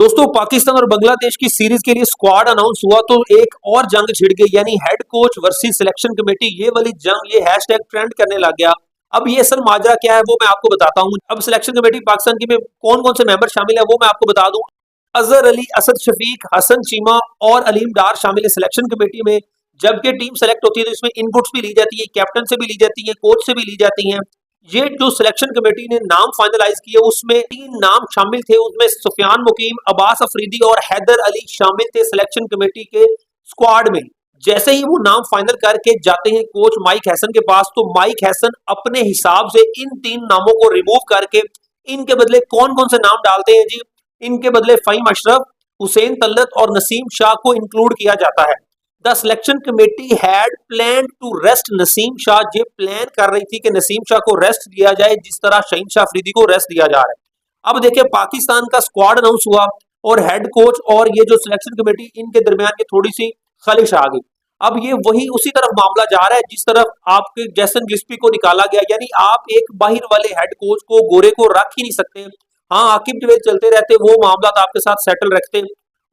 दोस्तों पाकिस्तान और बांग्लादेश की सीरीज के लिए स्क्वाड अनाउंस हुआ तो एक और जंग छिड़ गई, यानी head coach versus selection committee. ये वाली जंग ये हैशटैग ट्रेंड करने लग गया। अब ये असल माजरा क्या है वो मैं आपको बताता हूँ। अब सिलेक्शन कमेटी पाकिस्तान की में कौन कौन से मेंबर शामिल है वो मैं आपको बता दूं। अजहर अली, असद शफीक, हसन चीमा और अलीम डार शामिल है सिलेक्शन कमेटी में। जबकि टीम सेलेक्ट होती है तो इसमें इनपुट्स भी ली जाती है, कैप्टन से भी ली जाती है, कोच से भी ली जाती है। ये जो सिलेक्शन कमेटी ने नाम फाइनलाइज किए उसमें 3 नाम शामिल थे। उसमें सुफियान मुकीम, अब्बास अफरीदी और हैदर अली शामिल थे सिलेक्शन कमेटी के स्क्वाड में। जैसे ही वो नाम फाइनल करके जाते हैं कोच माइक हैसन के पास, तो माइक हैसन अपने हिसाब से इन 3 नामों को रिमूव करके इनके बदले कौन कौन से नाम डालते हैं जी। इनके बदले फहीम अशरफ, हुसैन तलत और नसीम शाह को इंक्लूड किया जाता है। The selection committee had plan to rest Naseem Shah. ये प्लान कर रही थी कि नसीम शाह को रेस्ट दिया जाए जिस तरह शहीन शाह अफरीदी को रेस्ट दिया जा रहा है। अब देखिए पाकिस्तान का स्क्वाड अनाउंस हुआ और हेड कोच और ये जो सिलेक्शन कमेटी इनके दरमियान की थोड़ी सी खलिश आ गई। अब ये वही उसी तरफ मामला जा रहा है जिस तरफ आपके जैसन गिस्पी को निकाला गया, यानी आप एक बाहर वाले हेड कोच को गोरे को रख ही नहीं सकते। हाँ, आकिब जवेद चलते रहते, वो मामला आपके साथ सेटल रखते,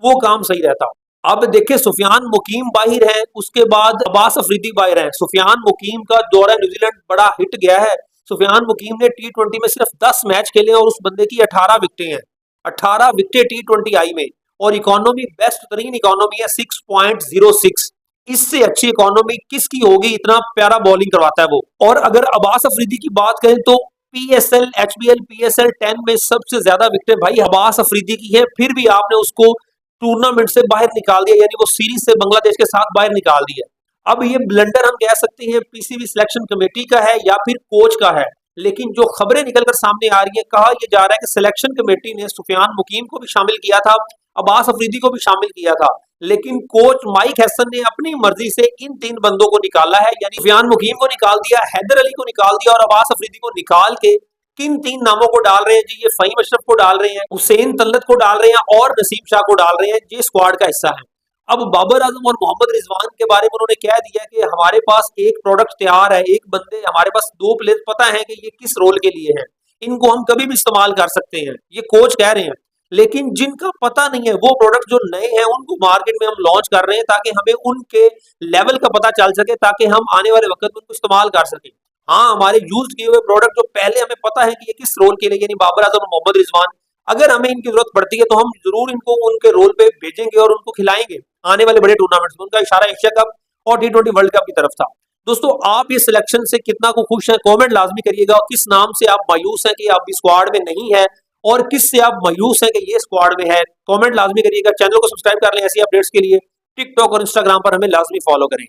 वो काम सही रहता। अब देखिए सुफियान मुकीम बाहिर है, उसके बाद अब्बास अफरीदी बाहिर है। सुफियान मुकीम का दौरा न्यूजीलैंड बड़ा हिट गया है। सुफियान मुकीम ने टी20 में सिर्फ 10 मैच खेले और उस बंदे की 18 विकेटें हैं। 18 विकेटें टी20 आई में, और इकोनॉमी बेस्ट तरीन इकोनॉमी है 6.06। इससे अच्छी इकोनॉमी किसकी होगी, इतना प्यारा बॉलिंग करवाता है वो। और अगर अब्बास अफरीदी की बात करें तो पीएसएल, एचबीएल, पीएसएल 10 में सबसे ज्यादा विकेटें भाई अब्बास अफरीदी की है। फिर भी आपने उसको टूर्नामेंट से बाहर निकाल दिया, यानी वो सीरीज से बांग्लादेश के साथ बाहर निकाल दिया। अब ये ब्लंडर हम कह सकते हैं पीसीबी सिलेक्शन कमेटी का है या फिर कोच का है, लेकिन जो खबरें निकलकर सामने आ रही है, कहा यह जा रहा है कि सिलेक्शन कमेटी ने सुफियान मुकीम को भी शामिल किया था, अब्बास अफरीदी को भी शामिल किया था, लेकिन कोच माइक हैसन ने अपनी मर्जी से इन 3 बंदों को निकाला है। यानी सुफियान मुकीम को निकाल दिया, हैदर अली को निकाल दिया और अब्बास अफरीदी को निकाल के किन 3 नामों को डाल रहे हैं जी, ये फहीम अशरफ को डाल रहे हैं, हुसैन तलत को डाल रहे हैं और नसीम शाह को डाल रहे हैं। ये स्क्वाड का हिस्सा है। अब बाबर आजम और मोहम्मद रिजवान के बारे में उन्होंने कह दिया कि हमारे पास एक प्रोडक्ट तैयार है, एक बंदे हमारे पास 2 प्लेयर पता है कि ये किस रोल के लिए है, इनको हम कभी भी इस्तेमाल कर सकते हैं, ये कोच कह रहे हैं। लेकिन जिनका पता नहीं है वो प्रोडक्ट जो नए हैं उनको मार्केट में हम लॉन्च कर रहे हैं ताकि हमें उनके लेवल का पता चल सके, ताकि हम आने वाले वक्त में उनको इस्तेमाल कर सकें। हाँ, हमारे यूज किए हुए प्रोडक्ट जो पहले हमें पता है कि ये किस रोल के लिए, यानी बाबर आजम और मोहम्मद रिजवान, अगर हमें इनकी जरूरत पड़ती है तो हम जरूर इनको उनके रोल पे भेजेंगे और उनको खिलाएंगे आने वाले बड़े टूर्नामेंट्स में। उनका इशारा एशिया कप और टी20 वर्ल्ड कप की तरफ था। दोस्तों आप ये सिलेक्शन से कितना को खुश हैं, कमेंट लाजमी करिएगा। किस नाम से आप मायूस हैं कि आप इस स्क्वाड में नहीं है, और किस से आप मायूस हैं कि ये स्क्वाड में है, कमेंट लाजमी करिएगा। चैनल को सब्सक्राइब कर लें ऐसी अपडेट्स के लिए। टिकटॉक और इंस्टाग्राम पर हमें लाजमी फॉलो करें।